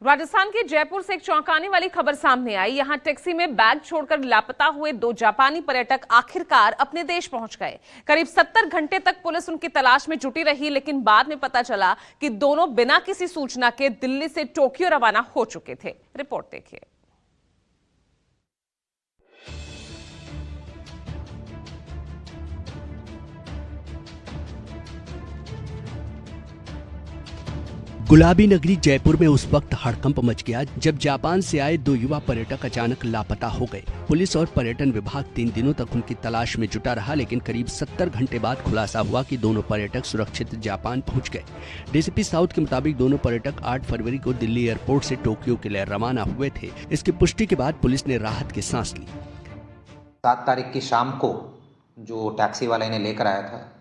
राजस्थान के जयपुर से एक चौंकाने वाली खबर सामने आई। यहां टैक्सी में बैग छोड़कर लापता हुए 2 जापानी पर्यटक आखिरकार अपने देश पहुंच गए। करीब 70 घंटे तक पुलिस उनकी तलाश में जुटी रही, लेकिन बाद में पता चला कि दोनों बिना किसी सूचना के दिल्ली से टोक्यो रवाना हो चुके थे। रिपोर्ट देखिए। गुलाबी नगरी जयपुर में उस वक्त हड़कंप मच गया जब जापान से आए 2 युवा पर्यटक अचानक लापता हो गए। पुलिस और पर्यटन विभाग 3 दिनों तक उनकी तलाश में जुटा रहा, लेकिन करीब 70 घंटे बाद खुलासा हुआ कि दोनों पर्यटक सुरक्षित जापान पहुंच गए। डीसीपी साउथ के मुताबिक दोनों पर्यटक 8 फरवरी को दिल्ली एयरपोर्ट से टोक्यो के लिए रवाना हुए थे। इसकी पुष्टि के बाद पुलिस ने राहत की सांस ली। 7 तारीख की शाम को जो टैक्सी वाले ने लेकर आया था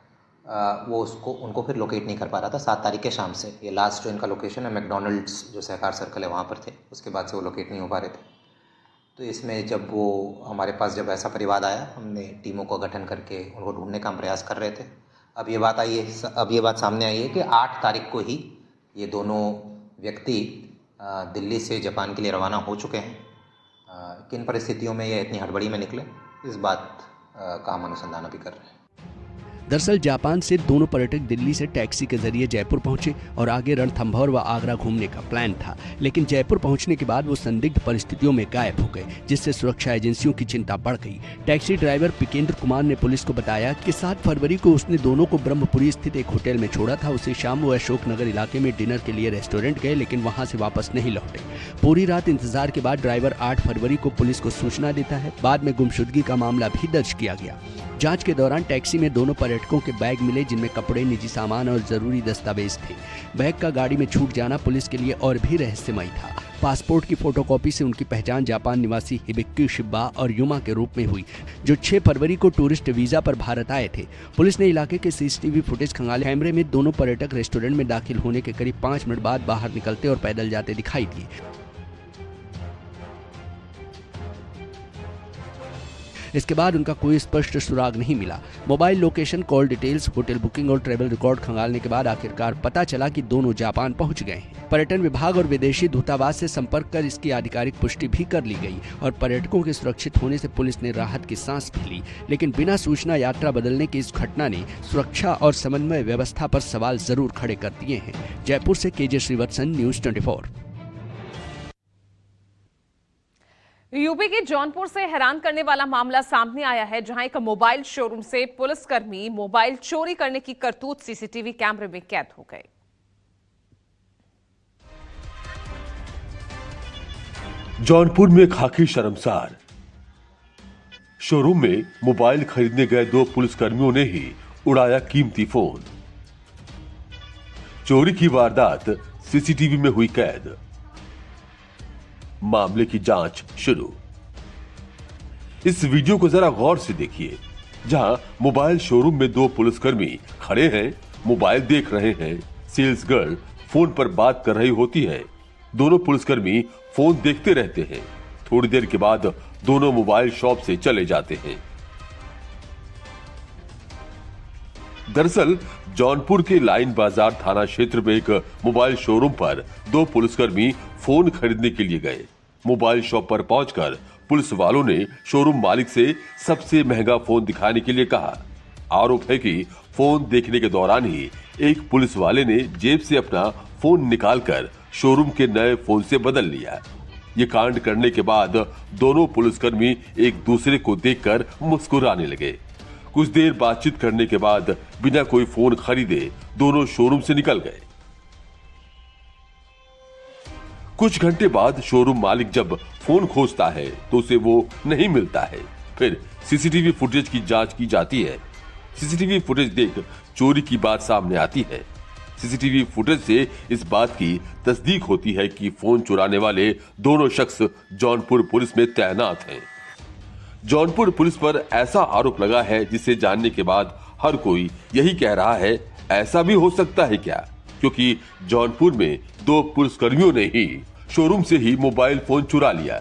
वो उनको फिर लोकेट नहीं कर पा रहा था। 7 तारीख के शाम से ये लास्ट जो इनका लोकेशन है मैकडॉनल्ड्स जो सहकार सर्कल है वहाँ पर थे, उसके बाद से वो लोकेट नहीं हो पा रहे थे। तो इसमें जब वो हमारे पास जब ऐसा परिवाद आया, हमने टीमों का गठन करके उनको ढूंढने का हम प्रयास कर रहे थे। अब ये बात सामने आई है कि 8 तारीख को ही ये दोनों व्यक्ति दिल्ली से जापान के लिए रवाना हो चुके हैं। किन परिस्थितियों में ये इतनी हड़बड़ी में निकले, इस बात का हम अनुसंधान अभी कर रहे हैं। दरअसल जापान से दोनों पर्यटक दिल्ली से टैक्सी के जरिए जयपुर पहुंचे और आगे रणथंभौर व आगरा घूमने का प्लान था, लेकिन जयपुर पहुंचने के बाद वो संदिग्ध परिस्थितियों में गायब हो गए, जिससे सुरक्षा एजेंसियों की चिंता बढ़ गई। टैक्सी ड्राइवर पिकेंद्र कुमार ने पुलिस को बताया कि 7 फरवरी को उसने दोनों को ब्रह्मपुरी स्थित एक होटल में छोड़ा था। उसी शाम वो अशोक नगर इलाके में डिनर के लिए रेस्टोरेंट गए, लेकिन वहाँ से वापस नहीं लौटे। पूरी रात इंतजार के बाद ड्राइवर 8 फरवरी को पुलिस को सूचना देता है। बाद में गुमशुदगी का मामला भी दर्ज किया गया। जांच के दौरान टैक्सी में दोनों पर्यटकों के बैग मिले, जिनमें कपड़े, निजी सामान और जरूरी दस्तावेज थे। बैग का गाड़ी में छूट जाना पुलिस के लिए और भी रहस्यमय था। पासपोर्ट की फोटोकॉपी से उनकी पहचान जापान निवासी हिबिक्यू शिब्बा और युमा के रूप में हुई, जो 6 फरवरी को टूरिस्ट वीजा पर भारत आए थे। पुलिस ने इलाके के सीसीटीवी फुटेज खंगाले। कैमरे में दोनों पर्यटक रेस्टोरेंट में दाखिल होने के करीब 5 मिनट बाद बाहर निकलते और पैदल जाते दिखाई दिए। इसके बाद उनका कोई स्पष्ट सुराग नहीं मिला। Mobile location, call details, hotel booking और ट्रैवल रिकॉर्ड खंगालने के बाद आखिरकार पता चला कि दोनों जापान पहुंच गए हैं। पर्यटन विभाग और विदेशी दूतावास से संपर्क कर इसकी आधिकारिक पुष्टि भी कर ली गई और पर्यटकों के सुरक्षित होने से पुलिस ने राहत की सांस भी ली। लेकिन बिना सूचना यात्रा बदलने की इस घटना ने सुरक्षा और समन्वय व्यवस्था पर सवाल जरूर खड़े कर दिए हैं। जयपुर से केजे श्रीवत्सन, न्यूज 24। यूपी के जौनपुर से हैरान करने वाला मामला सामने आया है, जहां एक मोबाइल शोरूम से पुलिसकर्मी मोबाइल चोरी करने की करतूत सीसीटीवी कैमरे में कैद हो गए। जौनपुर में खाकी शर्मसार शोरूम में मोबाइल खरीदने गए 2 पुलिसकर्मियों ने ही उड़ाया कीमती फोन। चोरी की वारदात सीसीटीवी में हुई कैद। मामले की जांच शुरू। इस वीडियो को जरा गौर से देखिए, जहां मोबाइल शोरूम में 2 पुलिसकर्मी खड़े हैं, मोबाइल देख रहे हैं। सेल्स गर्ल फोन पर बात कर रही होती है। दोनों पुलिसकर्मी फोन देखते रहते हैं। थोड़ी देर के बाद दोनों मोबाइल शॉप से चले जाते हैं। दरअसल जौनपुर के लाइन बाजार थाना क्षेत्र में एक मोबाइल शोरूम पर 2 पुलिसकर्मी फोन खरीदने के लिए गए। मोबाइल शॉप पर पहुंचकर पुलिस वालों ने शोरूम मालिक से सबसे महंगा फोन दिखाने के लिए कहा। आरोप है कि फोन देखने के दौरान ही एक पुलिस वाले ने जेब से अपना फोन निकालकर शोरूम के नए फोन से बदल लिया। ये कांड करने के बाद दोनों पुलिसकर्मी एक दूसरे को देखकर मुस्कुराने लगे। कुछ देर बातचीत करने के बाद बिना कोई फोन खरीदे दोनों शोरूम से निकल गए। कुछ घंटे बाद शोरूम मालिक जब फोन खोजता है तो उसे वो नहीं मिलता है। फिर सीसीटीवी फुटेज की जांच की जाती है। सीसीटीवी फुटेज देख चोरी की बात सामने आती है। सीसीटीवी फुटेज से इस बात की तस्दीक होती है कि फोन चुराने वाले दोनों शख्स जौनपुर पुलिस में तैनात हैं। जौनपुर पुलिस पर ऐसा आरोप लगा है जिसे जानने के बाद हर कोई यही कह रहा है, ऐसा भी हो सकता है क्या? क्योंकि जौनपुर में 2 पुलिसकर्मियों ने ही शोरूम से ही मोबाइल फोन चुरा लिया।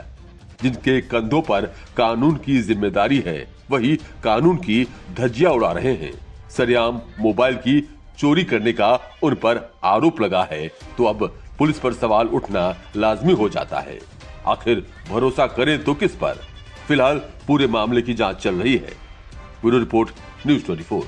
जिनके कंधों पर कानून की जिम्मेदारी है, वही कानून की धज्जियां उड़ा रहे हैं। सरेआम मोबाइल की चोरी करने का उन पर आरोप लगा है, तो अब पुलिस पर सवाल उठना लाजमी हो जाता है। आखिर भरोसा करें तो किस पर? फिलहाल पूरे मामले की जांच चल रही है। Bureau report, news 24।